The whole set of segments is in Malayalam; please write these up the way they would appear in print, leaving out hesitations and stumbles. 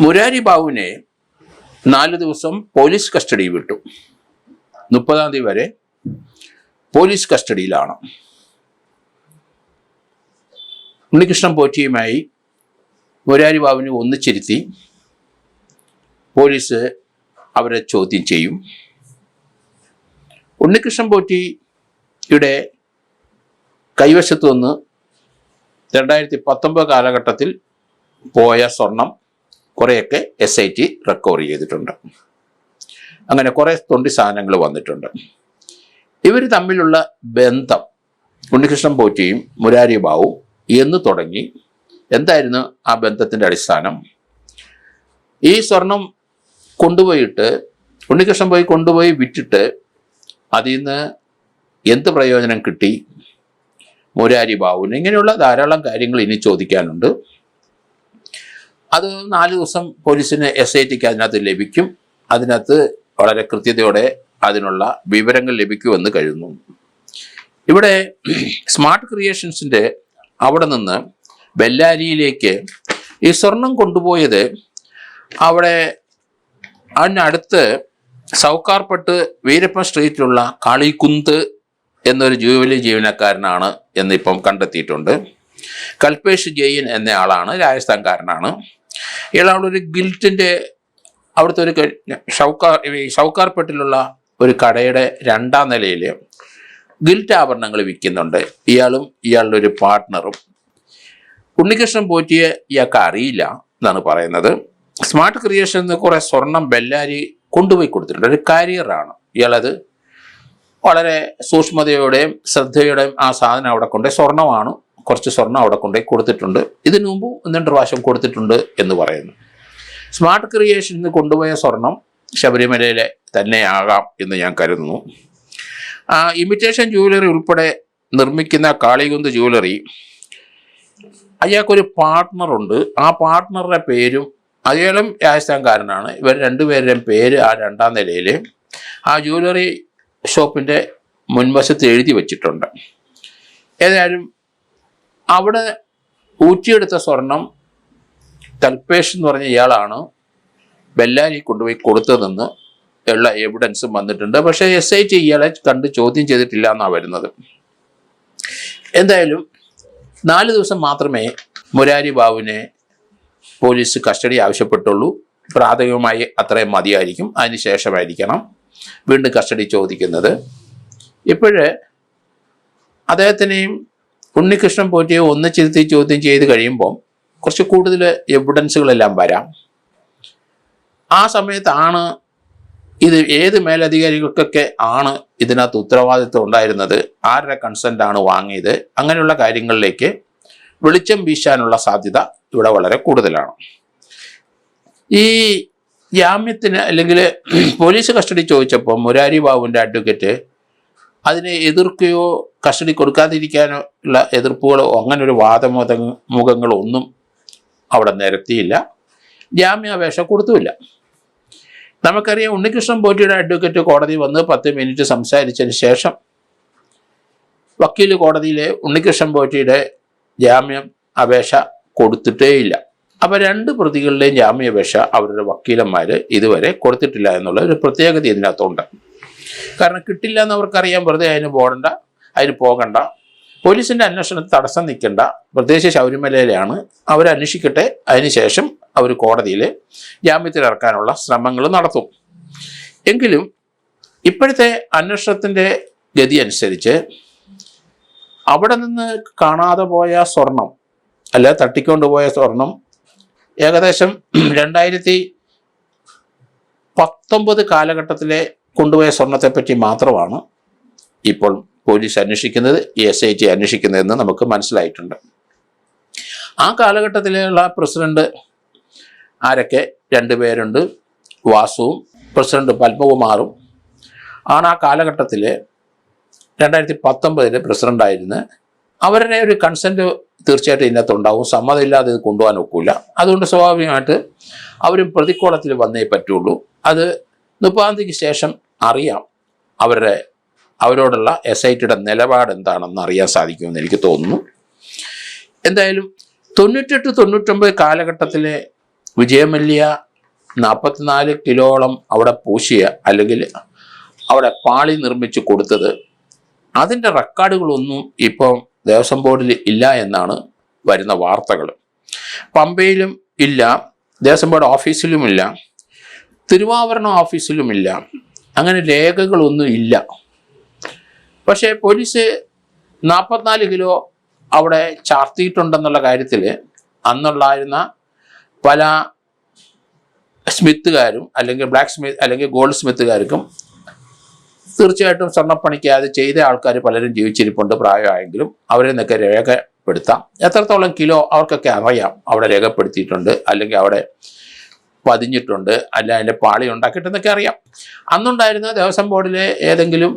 മുരാരി ബാബുവിനെ 4 ദിവസം പോലീസ് കസ്റ്റഡി വിട്ടു. 30-ാം തീയതി വരെ പോലീസ് കസ്റ്റഡിയിലാണ്. ഉണ്ണികൃഷ്ണൻ പോറ്റിയുമായി മുരാരി ബാബുവിനെ ഒന്നിച്ചിരുത്തി പോലീസ് അവരെ ചോദ്യം ചെയ്യും. ഉണ്ണികൃഷ്ണൻ പോറ്റിയുടെ കൈവശത്തു നിന്ന് 2019 കാലഘട്ടത്തിൽ പോയ സ്വർണം കുറേയൊക്കെ SIT റിക്കവർ ചെയ്തിട്ടുണ്ട്. അങ്ങനെ കുറേ തൊണ്ടി സാധനങ്ങൾ വന്നിട്ടുണ്ട്. ഇവർ തമ്മിലുള്ള ബന്ധം ഉണ്ണികൃഷ്ണൻ പോറ്റിയും മുരാരി ബാബു എന്ന് തുടങ്ങി. എന്തായിരുന്നു ആ ബന്ധത്തിൻ്റെ അടിസ്ഥാനം? ഈ സ്വർണം കൊണ്ടുപോയിട്ട് ഉണ്ണികൃഷ്ണൻ കൊണ്ടുപോയി വിറ്റിട്ട് അതിൽ നിന്ന് എന്ത് പ്രയോജനം കിട്ടി മുരാരി ബാബുവിന്? ഇങ്ങനെയുള്ള ധാരാളം കാര്യങ്ങൾ ഇനി ചോദിക്കാനുണ്ട്. അത് 4 ദിവസം പോലീസിന് SITക്ക് അതിനകത്ത് ലഭിക്കും. അതിനകത്ത് വളരെ കൃത്യതയോടെ അതിനുള്ള വിവരങ്ങൾ ലഭിക്കുമെന്ന് കരുതുന്നു. ഇവിടെ സ്മാർട്ട് ക്രിയേഷൻസിൻ്റെ അവിടെ നിന്ന് ബെല്ലാരിയിലേക്ക് ഈ സ്വർണം കൊണ്ടുപോയത് അവിടെ അതിനടുത്ത് സൗക്കാർപട്ട് വീരപ്പൻ സ്ട്രീറ്റിലുള്ള കാളിക്കുന്ത് എന്നൊരു ജൂവലറി ജീവനക്കാരനാണ് എന്നിപ്പം കണ്ടെത്തിയിട്ടുണ്ട്. കൽപേഷ് ജെയിൻ എന്ന ആളാണ്, രാജസ്ഥാൻകാരനാണ്. ഇയാളൊരു ഗിൽറ്റിൻ്റെ അവിടുത്തെ ഒരു ഷൗക്കാർപേട്ടിലുള്ള ഒരു കടയുടെ 2ാം നിലയിൽ ഗിൽറ്റ് ആഭരണങ്ങൾ വിൽക്കുന്നുണ്ട്. ഇയാളും ഇയാളുടെ ഒരു പാർട്ട്ണറും. ഉണ്ണികൃഷ്ണൻ പോറ്റിയെ ഇയാൾക്ക് അറിയില്ല എന്നാണ് പറയുന്നത്. സ്മാർട്ട് ക്രിയേഷനിൽ കുറേ സ്വർണം ബെല്ലാരി കൊണ്ടുപോയി കൊടുത്തിട്ടുണ്ട്. ഒരു കാരിയറാണ് ഇയാളത്. വളരെ സൂക്ഷ്മതയോടെയും ശ്രദ്ധയോടെയും ആ സാധനം അവിടെ കൊണ്ട്, സ്വർണ്ണമാണ്, കുറച്ച് സ്വർണം അവിടെ കൊണ്ടുപോയി കൊടുത്തിട്ടുണ്ട്. ഇതിനു മുമ്പ് 1-2 പ്രാവശ്യം കൊടുത്തിട്ടുണ്ട് എന്ന് പറയുന്നു. സ്മാർട്ട് ക്രിയേഷനിൽ നിന്ന് കൊണ്ടുപോയ സ്വർണം ശബരിമലയിലെ തന്നെയാകാം എന്ന് ഞാൻ കരുതുന്നു. ഇമിറ്റേഷൻ ജുവലറി ഉൾപ്പെടെ നിർമ്മിക്കുന്ന കാളികുന്ത് ജുവലറി, അയാൾക്കൊരു പാർട്ട്ണറുണ്ട്. ആ പാർട്ട്ണറുടെ പേരും അയാളും രാജസ്ഥാൻകാരനാണ്. ഇവർ 2 പേരുടെയും പേര് ആ 2ാം നിലയിൽ ആ ജുവലറി ഷോപ്പിൻ്റെ മുൻവശത്ത് എഴുതി വച്ചിട്ടുണ്ട്. ഏതായാലും അവിടെ ഊറ്റിയെടുത്ത സ്വർണം കൽപേഷ് എന്ന് പറഞ്ഞ ഇയാളാണ് ബെല്ലാരി കൊണ്ടുപോയി കൊടുത്തതെന്ന് ഉള്ള എവിഡൻസും വന്നിട്ടുണ്ട്. പക്ഷേ SIT ഇയാളെ കണ്ട് ചോദ്യം ചെയ്തിട്ടില്ല എന്നാണ് വരുന്നത്. എന്തായാലും 4 ദിവസം മാത്രമേ മുരാരി ബാബുവിനെ പോലീസ് കസ്റ്റഡി ആവശ്യപ്പെട്ടുള്ളൂ. പ്രാഥമികമായി അത്രയും മതിയായിരിക്കും. അതിന് ശേഷമായിരിക്കണം വീണ്ടും കസ്റ്റഡി ചോദിക്കുന്നത്. ഇപ്പോഴ് അദ്ദേഹത്തിനെയും ഉണ്ണികൃഷ്ണൻ പോറ്റിയെ ഒന്നിച്ചിരുത്തി ചോദ്യം ചെയ്ത് കഴിയുമ്പോൾ കുറച്ച് കൂടുതൽ എവിഡൻസുകളെല്ലാം വരാം. ആ സമയത്താണ് ഇത് ഏത് മേലധികാരികൾക്കൊക്കെ ആണ് ഇതിനകത്ത് ഉത്തരവാദിത്വം ഉണ്ടായിരുന്നത്, ആരുടെ കൺസെൻ്റാണ് വാങ്ങിയത്, അങ്ങനെയുള്ള കാര്യങ്ങളിലേക്ക് വെളിച്ചം വീശാനുള്ള സാധ്യത ഇവിടെ വളരെ കൂടുതലാണ്. ഈ ജാമ്യത്തിന് അല്ലെങ്കിൽ പോലീസ് കസ്റ്റഡി ചോദിച്ചപ്പോൾ മുരാരി ബാബുവിൻ്റെ അഡ്വക്കേറ്റ് അതിനെ എതിർക്കുകയോ കസ്റ്റഡി കൊടുക്കാതിരിക്കാനോ ഉള്ള എതിർപ്പുകളോ അങ്ങനെ ഒരു വാദമുഖങ്ങളോ ഒന്നും അവിടെ നിരത്തിയില്ല. ജാമ്യാപേക്ഷ കൊടുത്തുമില്ല. നമുക്കറിയാം, ഉണ്ണികൃഷ്ണൻ പോറ്റിയുടെ അഡ്വക്കേറ്റ് കോടതി വന്ന് 10 മിനിറ്റ് സംസാരിച്ചതിന് ശേഷം വക്കീൽ കോടതിയിലെ ഉണ്ണികൃഷ്ണൻ പോറ്റിയുടെ ജാമ്യം അപേക്ഷ കൊടുത്തിട്ടേയില്ല. അപ്പോൾ 2 പ്രതികളുടെയും ജാമ്യാപേക്ഷ അവരുടെ വക്കീലന്മാർ ഇതുവരെ കൊടുത്തിട്ടില്ല എന്നുള്ള ഒരു പ്രത്യേകത ഇതിനകത്തുണ്ട്. കാരണം കിട്ടില്ല എന്നവർക്കറിയാം. വെറുതെ അതിന് പോകണ്ട, പോലീസിൻ്റെ അന്വേഷണത്തിൽ തടസ്സം നിൽക്കേണ്ട. പ്രത്യേകിച്ച് ശബരിമലയിലാണ്, അവരന്വേഷിക്കട്ടെ. അതിനുശേഷം അവർ കോടതിയിൽ ജാമ്യത്തിൽ ഇറക്കാനുള്ള ശ്രമങ്ങൾ നടത്തും. എങ്കിലും ഇപ്പോഴത്തെ അന്വേഷണത്തിൻ്റെ ഗതി അനുസരിച്ച് അവിടെ നിന്ന് കാണാതെ പോയ സ്വർണം, അല്ല തട്ടിക്കൊണ്ടുപോയ സ്വർണം ഏകദേശം 2019 കാലഘട്ടത്തിലെ കൊണ്ടുപോയ സ്വർണത്തെപ്പറ്റി മാത്രമാണ് ഇപ്പോൾ പോലീസ് അന്വേഷിക്കുന്നത്, SIT അന്വേഷിക്കുന്നതെന്ന് നമുക്ക് മനസ്സിലായിട്ടുണ്ട്. ആ കാലഘട്ടത്തിലുള്ള പ്രസിഡന്റ് ആരൊക്കെ? 2 പേരുണ്ട്. വാസുവും പ്രസിഡന്റ് പത്മകുമാറും ആണ് ആ കാലഘട്ടത്തിൽ 2019 പ്രസിഡൻ്റായിരുന്നത്. അവരുടെ ഒരു കൺസെൻറ്റ് തീർച്ചയായിട്ടും ഇതിനകത്തുണ്ടാവും. സമ്മതമില്ലാതെ ഇത് കൊണ്ടുപോകാൻ ഒക്കില്ല. അതുകൊണ്ട് സ്വാഭാവികമായിട്ട് അവരും പ്രതിക്കോളത്തിൽ വന്നേ പറ്റുള്ളൂ. അത് 30-ാം തീയതിക്ക് ശേഷം അറിയാം അവരോടുള്ള SITയുടെ നിലപാട് എന്താണെന്ന് അറിയാൻ സാധിക്കുമെന്ന് എനിക്ക് തോന്നുന്നു. എന്തായാലും 98-99 കാലഘട്ടത്തിലെ വിജയമല്യ 44 കിലോളം അവിടെ പൂശിയ അല്ലെങ്കിൽ അവിടെ പാളി നിർമ്മിച്ച് കൊടുത്തത്, അതിൻ്റെ റെക്കോർഡുകളൊന്നും ഇപ്പം ദേവസ്വം ബോർഡിൽ ഇല്ല എന്നാണ് വരുന്ന വാർത്തകൾ. പമ്പയിലും ഇല്ല, ദേവസ്വം ബോർഡ് ഓഫീസിലുമില്ല, തിരുവാഭരണം ഓഫീസിലുമില്ല, അങ്ങനെ രേഖകളൊന്നും ഇല്ല. പക്ഷേ പോലീസ് 44 കിലോ അവിടെ ചാർത്തിയിട്ടുണ്ടെന്നുള്ള കാര്യത്തിൽ അന്നുള്ളായിരുന്ന പല സ്മിത്തുകാരും അല്ലെങ്കിൽ ബ്ലാക്ക് സ്മിത്ത് അല്ലെങ്കിൽ ഗോൾഡ് സ്മിത്തുകാർക്കും തീർച്ചയായിട്ടും സ്വർണ്ണപ്പണിക്ക് അത് ചെയ്ത ആൾക്കാർ പലരും ജീവിച്ചിരിപ്പുണ്ട്, പ്രായമായെങ്കിലും അവരെ നിന്നൊക്കെ രേഖപ്പെടുത്താം. എത്രത്തോളം കിലോ അവർക്കൊക്കെ അറിയാം, അവിടെ രേഖപ്പെടുത്തിയിട്ടുണ്ട് അല്ലെങ്കിൽ അവിടെ പതിഞ്ഞിട്ടുണ്ട്, അല്ല അതിൻ്റെ പാളി ഉണ്ടാക്കിയിട്ടെന്നൊക്കെ അറിയാം. അന്നുണ്ടായിരുന്ന ദേവസ്വം ബോർഡിലെ ഏതെങ്കിലും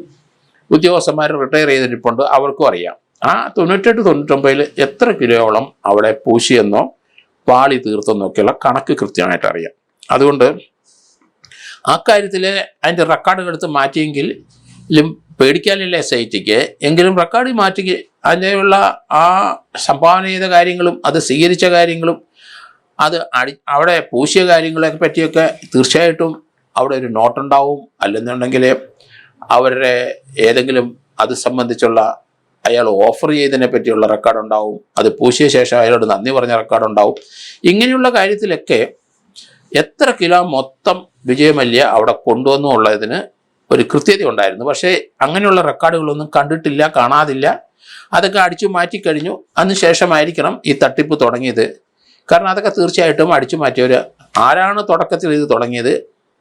ഉദ്യോഗസ്ഥന്മാർ റിട്ടയർ ചെയ്തിരിപ്പുണ്ട്, അവർക്കും അറിയാം. ആ 98-99 എത്ര കിലോയോളം അവിടെ പൂശിയെന്നോ പാളി തീർത്തെന്നോ ഒക്കെയുള്ള കണക്ക് കൃത്യമായിട്ട് അറിയാം. അതുകൊണ്ട് ആ കാര്യത്തിൽ അതിൻ്റെ റെക്കോർഡുകൾ എടുത്ത് മാറ്റിയെങ്കിലും പേടിക്കാനില്ല SITക്ക്. എങ്കിലും റെക്കോർഡ് മാറ്റി അതിലുള്ള ആ സംഭാവന ചെയ്ത കാര്യങ്ങളും അത് സ്വീകരിച്ച കാര്യങ്ങളും അത് അവിടെ പൂശിയ കാര്യങ്ങളെ പറ്റിയൊക്കെ തീർച്ചയായിട്ടും അവിടെ ഒരു നോട്ടുണ്ടാവും. അല്ലെന്നുണ്ടെങ്കിൽ അവരുടെ ഏതെങ്കിലും അത് സംബന്ധിച്ചുള്ള അയാൾ ഓഫർ ചെയ്തതിനെ പറ്റിയുള്ള റെക്കോർഡ് ഉണ്ടാവും, അത് പൂശിയ ശേഷം അയാളോട് നന്ദി പറഞ്ഞ റെക്കോർഡ് ഉണ്ടാവും. ഇങ്ങനെയുള്ള കാര്യത്തിലൊക്കെ എത്ര കിലോ മൊത്തം വിജയമല്യ അവിടെ കൊണ്ടുവന്നു ഉള്ളതിന് ഒരു കൃത്യത ഉണ്ടായിരുന്നു. പക്ഷേ അങ്ങനെയുള്ള റെക്കോർഡുകളൊന്നും കണ്ടിട്ടില്ല, കാണാതില്ല. അതൊക്കെ അടിച്ചു മാറ്റിക്കഴിഞ്ഞു. അതിനുശേഷമായിരിക്കണം ഈ തട്ടിപ്പ് തുടങ്ങിയത്. കാരണം അതൊക്കെ തീർച്ചയായിട്ടും അടിച്ചു മാറ്റിയവർ ആരാണ് തുടക്കത്തിൽ ഇത് തുടങ്ങിയത്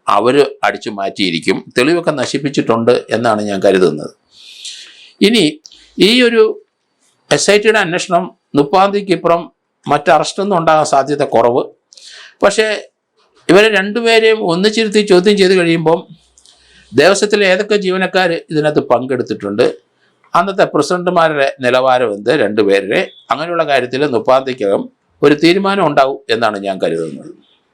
അവർ അടിച്ചു മാറ്റിയിരിക്കും, തെളിവൊക്കെ നശിപ്പിച്ചിട്ടുണ്ട് എന്നാണ് ഞാൻ കരുതുന്നത്. ഇനി ഈ ഒരു SITയുടെ അന്വേഷണം 30-ാം തീയതിക്കിപ്പുറം മറ്റ് അറസ്റ്റൊന്നും ഉണ്ടാകാൻ സാധ്യത കുറവ്. പക്ഷേ ഇവരെ രണ്ടുപേരെയും ഒന്നിച്ചിരുത്തി ചോദ്യം ചെയ്ത് കഴിയുമ്പം ദേവസ്വത്തിലെ ഏതൊക്കെ ജീവനക്കാർ ഇതിനകത്ത് പങ്കെടുത്തിട്ടുണ്ട്, അന്നത്തെ പ്രസിഡന്റുമാരുടെ നിലവാരം എന്ത്, രണ്ടുപേരുടെ അങ്ങനെയുള്ള കാര്യത്തിൽ 30-ാം തീയതിക്കകം ഒരു തീരുമാനം ഉണ്ടാവും എന്നാണ് ഞാൻ കരുതുന്നത്.